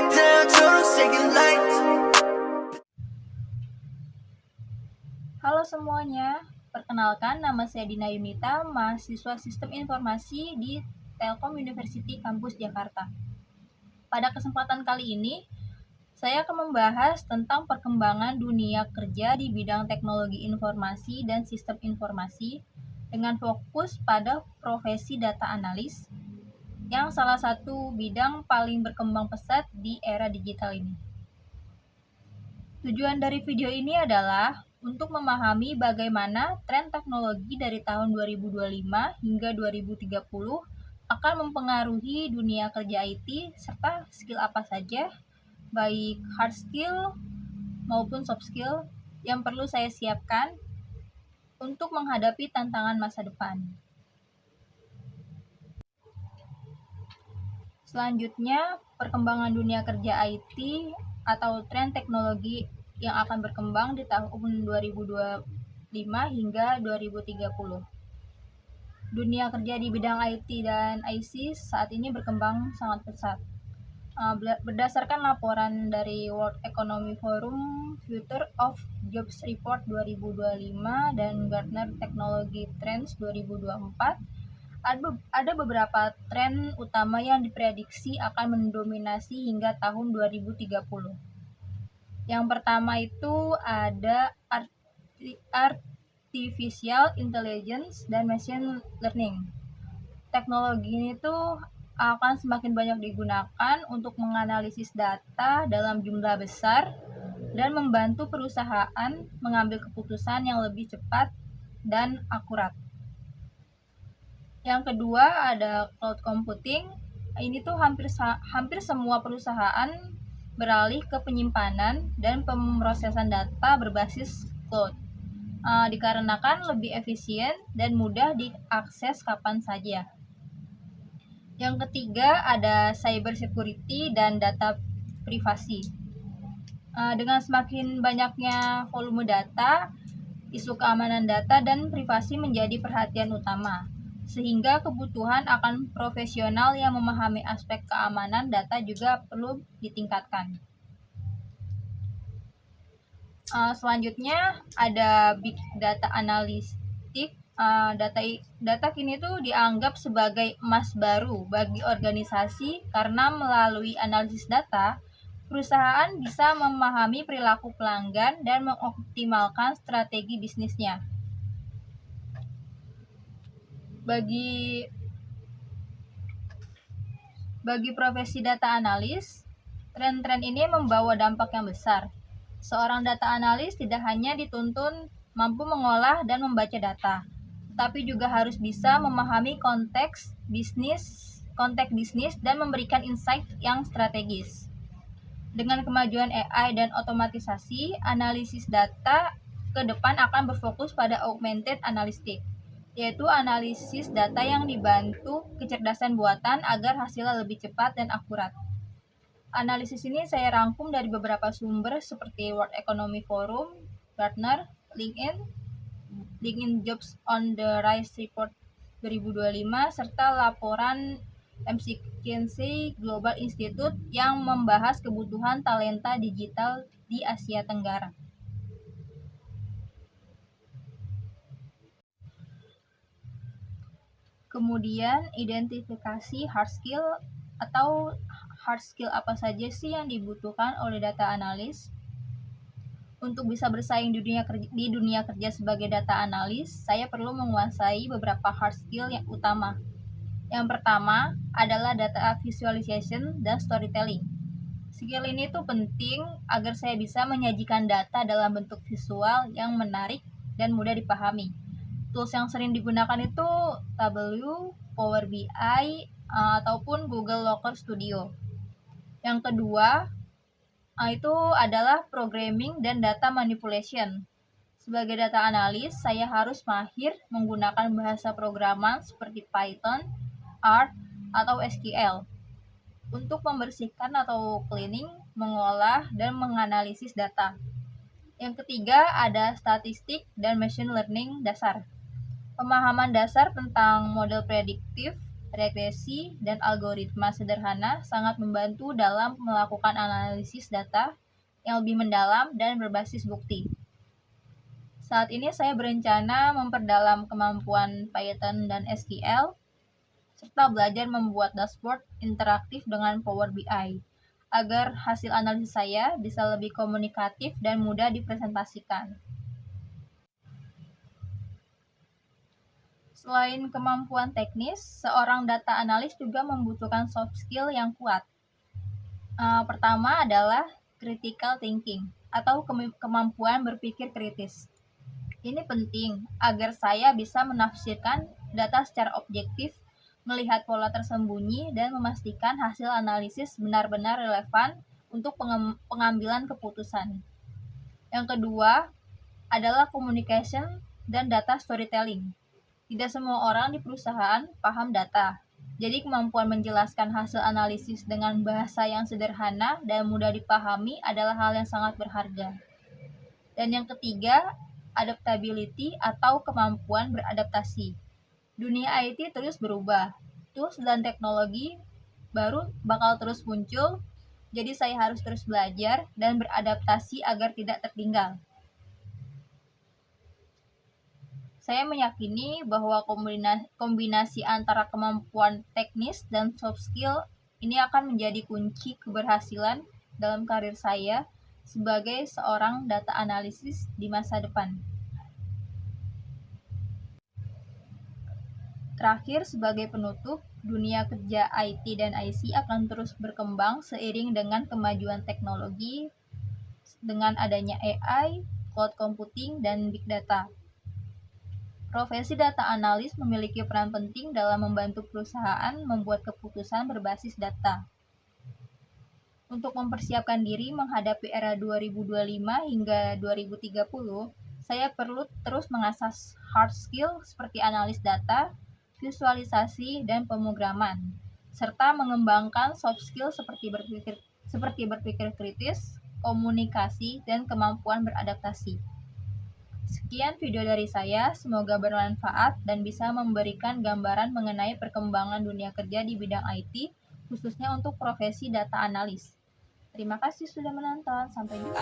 back down to the second light. Halo semuanya, perkenalkan nama saya Dina Yunita, mahasiswa Sistem Informasi di Telkom University Kampus Jakarta. Pada kesempatan kali ini, saya akan membahas tentang perkembangan dunia kerja di bidang teknologi informasi dan sistem informasi dengan fokus pada profesi data analis yang salah satu bidang paling berkembang pesat di era digital ini. Tujuan dari video ini adalah untuk memahami bagaimana tren teknologi dari tahun 2025 hingga 2030 akan mempengaruhi dunia kerja IT serta skill apa saja, baik hard skill maupun soft skill yang perlu saya siapkan untuk menghadapi tantangan masa depan. Selanjutnya, perkembangan dunia kerja IT atau tren teknologi yang akan berkembang di tahun 2025 hingga 2030. Dunia kerja di bidang IT dan IC saat ini berkembang sangat pesat. Berdasarkan laporan dari World Economic Forum Future of Jobs Report 2025 dan Gartner Technology Trends 2024, ada beberapa tren utama yang diprediksi akan mendominasi hingga tahun 2030. Yang pertama itu ada Artificial Intelligence dan Machine Learning. Teknologi ini tuh akan semakin banyak digunakan untuk menganalisis data dalam jumlah besar dan membantu perusahaan mengambil keputusan yang lebih cepat dan akurat. Yang kedua ada cloud computing. Ini tuh hampir semua perusahaan beralih ke penyimpanan dan pemrosesan data berbasis cloud. Dikarenakan lebih efisien dan mudah diakses kapan saja. Yang ketiga ada cyber security dan data privasi. Dengan semakin banyaknya volume data, isu keamanan data dan privasi menjadi perhatian utama, sehingga kebutuhan akan profesional yang memahami aspek keamanan data juga perlu ditingkatkan. Selanjutnya ada big data analytics. Data kini tuh dianggap sebagai emas baru bagi organisasi karena melalui analisis data, perusahaan bisa memahami perilaku pelanggan dan mengoptimalkan strategi bisnisnya. Bagi profesi data analis, tren-tren ini membawa dampak yang besar. Seorang data analis tidak hanya dituntun mampu mengolah dan membaca data, tapi juga harus bisa memahami konteks bisnis dan memberikan insight yang strategis. Dengan kemajuan AI dan otomatisasi, analisis data ke depan akan berfokus pada augmented analytics, yaitu analisis data yang dibantu kecerdasan buatan agar hasilnya lebih cepat dan akurat. Analisis ini saya rangkum dari beberapa sumber seperti World Economic Forum, Gartner, LinkedIn Jobs on the Rise Report 2025, serta laporan McKinsey Global Institute yang membahas kebutuhan talenta digital di Asia Tenggara. Kemudian identifikasi hard skill atau hard skill apa saja sih yang dibutuhkan oleh data analis. Untuk bisa bersaing di dunia kerja sebagai data analis, saya perlu menguasai beberapa hard skill yang utama. Yang pertama adalah data visualization dan storytelling. Skill ini tuh penting agar saya bisa menyajikan data dalam bentuk visual yang menarik dan mudah dipahami. Tools yang sering digunakan itu Tableau, Power BI, ataupun Google Looker Studio. Yang kedua, itu adalah programming dan data manipulation. Sebagai data analis, saya harus mahir menggunakan bahasa programan seperti Python, R, atau SQL untuk membersihkan atau cleaning, mengolah, dan menganalisis data. Yang ketiga ada statistik dan machine learning dasar. Pemahaman dasar tentang model prediktif, regresi, dan algoritma sederhana sangat membantu dalam melakukan analisis data yang lebih mendalam dan berbasis bukti. Saat ini saya berencana memperdalam kemampuan Python dan SQL, serta belajar membuat dashboard interaktif dengan Power BI, agar hasil analisis saya bisa lebih komunikatif dan mudah dipresentasikan. Selain kemampuan teknis, seorang data analis juga membutuhkan soft skill yang kuat. Pertama adalah critical thinking atau kemampuan berpikir kritis. Ini penting agar saya bisa menafsirkan data secara objektif, melihat pola tersembunyi, dan memastikan hasil analisis benar-benar relevan untuk pengambilan keputusan. Yang kedua adalah communication dan data storytelling. Tidak semua orang di perusahaan paham data, jadi kemampuan menjelaskan hasil analisis dengan bahasa yang sederhana dan mudah dipahami adalah hal yang sangat berharga. Dan yang ketiga, adaptability atau kemampuan beradaptasi. Dunia IT terus berubah, tools dan teknologi baru bakal terus muncul, jadi saya harus terus belajar dan beradaptasi agar tidak tertinggal. Saya meyakini bahwa kombinasi antara kemampuan teknis dan soft skill ini akan menjadi kunci keberhasilan dalam karir saya sebagai seorang data analisis di masa depan. Terakhir, sebagai penutup, dunia kerja IT dan IC akan terus berkembang seiring dengan kemajuan teknologi, dengan adanya AI, cloud computing, dan big data. Profesi data analis memiliki peran penting dalam membantu perusahaan membuat keputusan berbasis data. Untuk mempersiapkan diri menghadapi era 2025 hingga 2030, saya perlu terus mengasah hard skill seperti analis data, visualisasi, dan pemrograman, serta mengembangkan soft skill seperti berpikir kritis, komunikasi, dan kemampuan beradaptasi. Sekian video dari saya, semoga bermanfaat dan bisa memberikan gambaran mengenai perkembangan dunia kerja di bidang IT, khususnya untuk profesi data analis. Terima kasih sudah menonton, sampai jumpa.